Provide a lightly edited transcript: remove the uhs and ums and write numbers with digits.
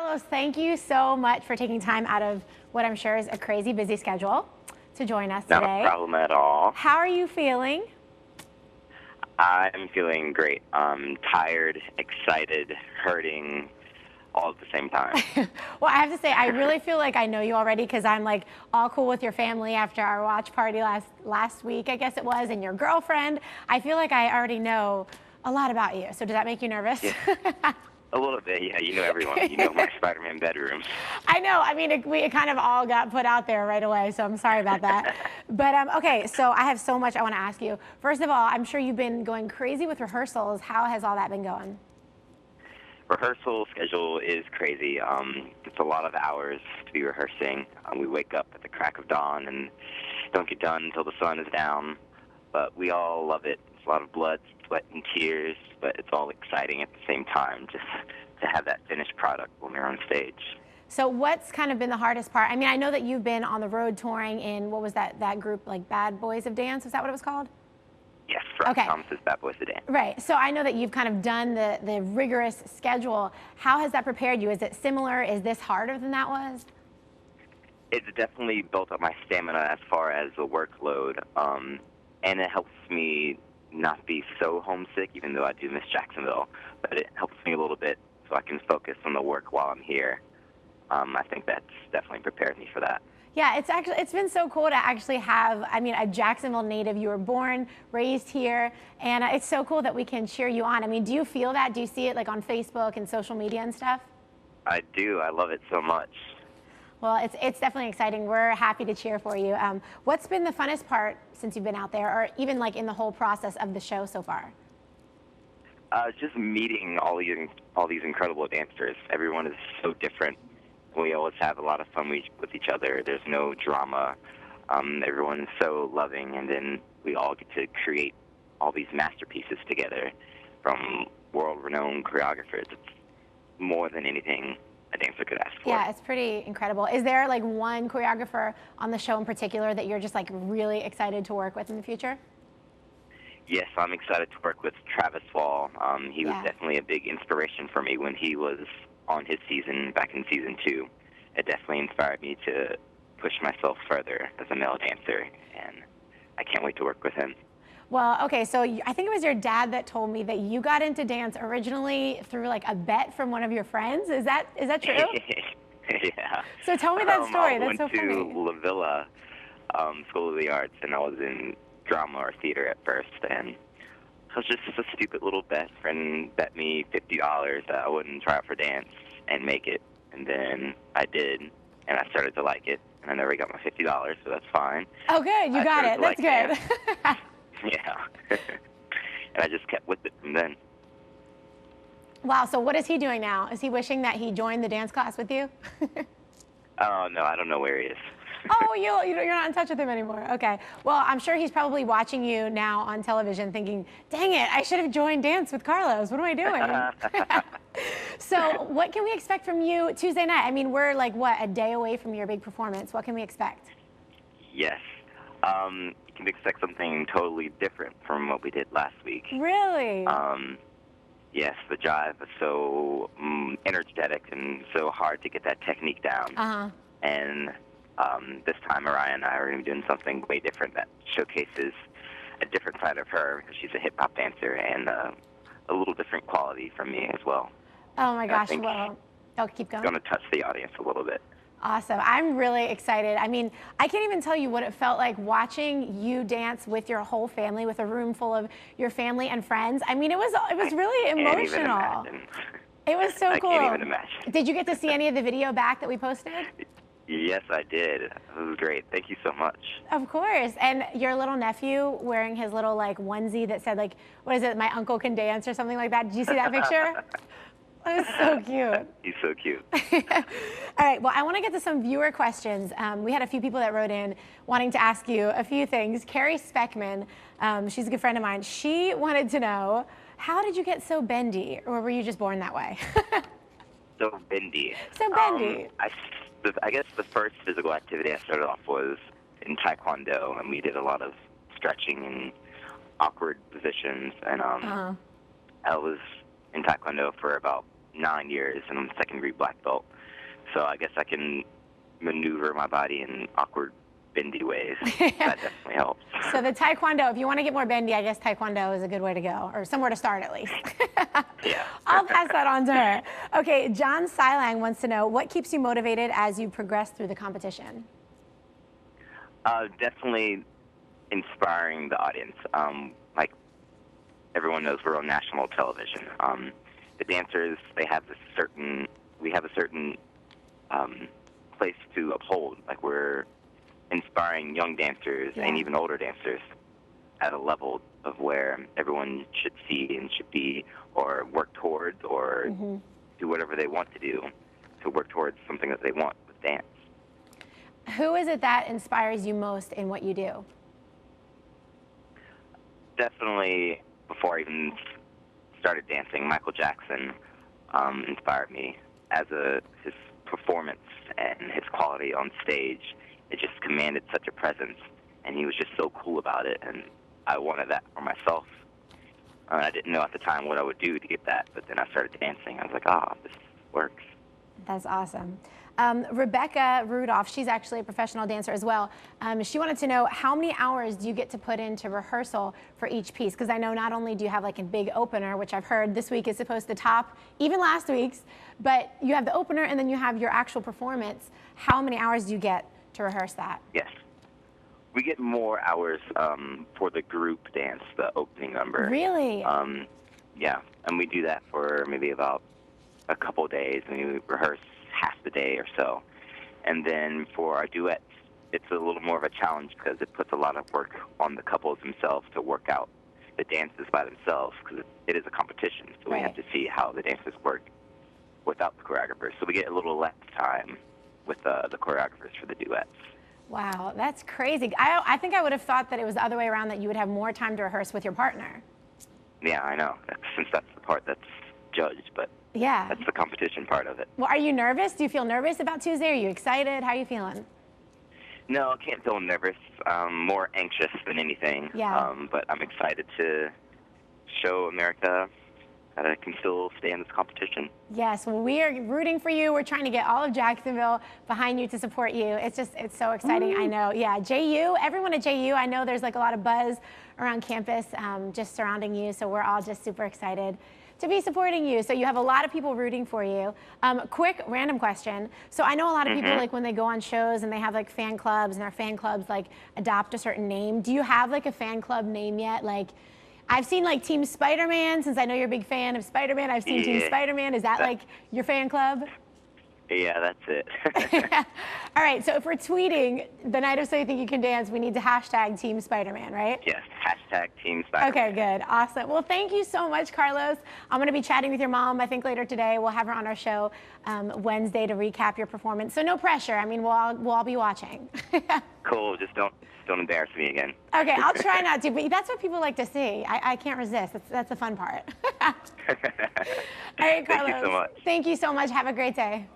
Carlos, thank you so much for taking time out of what I'm sure is a crazy busy schedule to join us today. Not a problem at all. How are you feeling? I'm feeling great. Tired, excited, hurting, all at the same time. Well, I have to say, I really feel like I know you already because I'm like all cool with your family after our watch party last week, I guess it was, and your girlfriend. I feel like I already know a lot about you. So does that make you nervous? Yeah. A little bit, yeah. You know everyone. You know my Spider-Man bedroom. I know. I mean, it kind of all got put out there right away, so I'm sorry about that. But, okay, so I have so much I want to ask you. First of all, I'm sure you've been going crazy with rehearsals. How has all that been going? Rehearsal schedule is crazy. It's a lot of hours to be rehearsing. We wake up at the crack of dawn and don't get done until the sun is down. But we all love it. It's a lot of blood, sweat, and tears, but it's all exciting at the same time, just to have that finished product when we're on stage. So what's kind of been the hardest part? I mean, I know that you've been on the road touring in, what was that group, like Bad Boys of Dance? Is that what it was called? Yes, Rob Okay. Thomas's Bad Boys of Dance. Right. So I know that you've kind of done the rigorous schedule. How has that prepared you? Is it similar? Is this harder than that was? It's definitely built up my stamina as far as the workload, and it helps me not be so homesick, even though I do miss Jacksonville. But it helps me a little bit so I can focus on the work while I'm here. I think that's definitely prepared me for that. Yeah, it's been so cool to actually have, I mean, a Jacksonville native. You were born, raised here, and it's so cool that we can cheer you on. I mean, do you feel that? Do you see it like on Facebook and social media and stuff? I do. I love it so much. Well, it's definitely exciting. We're happy to cheer for you. What's been the funnest part since you've been out there, or even like in the whole process of the show so far? Just meeting all these incredible dancers. Everyone is so different. We always have a lot of fun with each other. There's no drama. Everyone is so loving, and then we all get to create all these masterpieces together from world-renowned choreographers. It's more than anything a dancer could ask for. Yeah, it's pretty incredible. Is there like one choreographer on the show in particular that you're just like really excited to work with in the future? Yes, I'm excited to work with Travis Wall. He was Yeah. definitely a big inspiration for me when he was on his season back in season 2. It definitely inspired me to push myself further as a male dancer, and I can't wait to work with him. Well, okay, so I think it was your dad that told me that you got into dance originally through like a bet from one of your friends. Is that true? Yeah. So tell me that story. I That's so went to funny. La Villa School of the Arts, and I was in drama or theater at first, and it was just a stupid little best friend bet me $50 that I wouldn't try out for dance and make it, and then I did, and I started to like it, and I never got my $50, so that's fine. Oh, good. You got it. That's good. Yeah. And I just kept with it from then. Wow. So what is he doing now? Is he wishing that he joined the dance class with you? Oh, no, I don't know where he is. Oh, you're not in touch with him anymore. Okay. Well, I'm sure he's probably watching you now on television thinking, dang it, I should have joined Dance with Carlos. What am I doing? So what can we expect from you Tuesday night? I mean, we're like, what, a day away from your big performance. What can we expect? Yes. You can expect something totally different from what we did last week. Really? Yes, the jive is so energetic and so hard to get that technique down. Uh-huh. And this time, Mariah and I are going to be doing something way different that showcases a different side of her, because she's a hip-hop dancer, and a little different quality from me as well. Oh, my gosh. think Well, keep going. It's going to touch the audience a little bit. Awesome. I'm really excited. I mean, I can't even tell you what it felt like watching you dance with your whole family, with a room full of your family and friends. I mean, it was really emotional. Can't even imagine. It was so cool. I can't even imagine. Did you get to see any of the video back that we posted? Yes, I did. It was great. Thank you so much. Of course. And your little nephew wearing his little like onesie that said like, what is it, my uncle can dance or something like that. Did you see that picture? It was so cute. He's so cute. All right, well, I want to get to some viewer questions. We had a few people that wrote in wanting to ask you a few things. Carrie Speckman, she's a good friend of mine. She wanted to know, how did you get so bendy, or were you just born that way? So bendy. So bendy. I guess the first physical activity I started off was in Taekwondo, and we did a lot of stretching and awkward positions. And I was in Taekwondo for about 9 years, and I'm a second-degree black belt. so I guess I can maneuver my body in awkward, bendy ways. That definitely helps. So the Taekwondo, if you want to get more bendy, I guess Taekwondo is a good way to go, or somewhere to start at least. Yeah. I'll pass that on to her. Okay, John Silang wants to know, what keeps you motivated as you progress through the competition? Definitely inspiring the audience. Like everyone knows, we're on national television. The dancers, we have a certain place to uphold. Like, we're inspiring young dancers and even older dancers at a level of where everyone should see and should be, or work towards, or do whatever they want to do to work towards something that they want with dance. Who is it that inspires you most in what you do? Definitely, before I even started dancing, Michael Jackson inspired me as his performance and his quality on stage. It just commanded such a presence, and he was just so cool about it, and I wanted that for myself. I didn't know at the time what I would do to get that, but then I started dancing. I was like, oh, this works. That's awesome. Rebecca Rudolph, she's actually a professional dancer as well. She wanted to know, how many hours do you get to put into rehearsal for each piece? Because I know not only do you have like a big opener, which I've heard this week is supposed to top even last week's, but you have the opener and then you have your actual performance. How many hours do you get to rehearse that? Yes. We get more hours for the group dance, the opening number. Really? Yeah, and we do that for maybe about a couple of days, and we rehearse half the day or so. And then for our duets, it's a little more of a challenge because it puts a lot of work on the couples themselves to work out the dances by themselves, because it is a competition, so we have to see how the dances work without the choreographers. So we get a little less time with the choreographers for the duets. Wow, that's crazy. I think I would have thought that it was the other way around, that you would have more time to rehearse with your partner. Yeah, I know, since that's the part that's judged, but yeah, that's the competition part of it. Well, are you nervous? Do you feel nervous about Tuesday? Are you excited? How are you feeling? No, I can't feel nervous. More anxious than anything. Yeah. But I'm excited to show America that I can still stay in this competition. Yes, well, we are rooting for you. We're trying to get all of Jacksonville behind you to support you. It's so exciting. I know. Yeah, JU, everyone at JU, I know there's like a lot of buzz around campus just surrounding you. So we're all just super excited to be supporting you. So you have a lot of people rooting for you. Quick random question. So I know a lot of people, like when they go on shows and they have like fan clubs, and their fan clubs like adopt a certain name. Do you have like a fan club name yet? Like, I've seen like Team Spider-Man, since I know you're a big fan of Spider-Man. I've seen Team Spider-Man. Is that like your fan club? Yeah, that's it. All right, so if we're tweeting the night of So You Think You Can Dance, we need to hashtag Team Spider-Man, right? Yes, hashtag Team Spider-Man. Okay, good, awesome. Well, thank you so much, Carlos. I'm gonna be chatting with your mom, I think later today. We'll have her on our show Wednesday to recap your performance. So no pressure, I mean, we'll all be watching. Cool, just don't embarrass me again. Okay, I'll try not to, but that's what people like to see. I can't resist, that's the fun part. All right, Carlos. Thank you so much. Thank you so much, have a great day.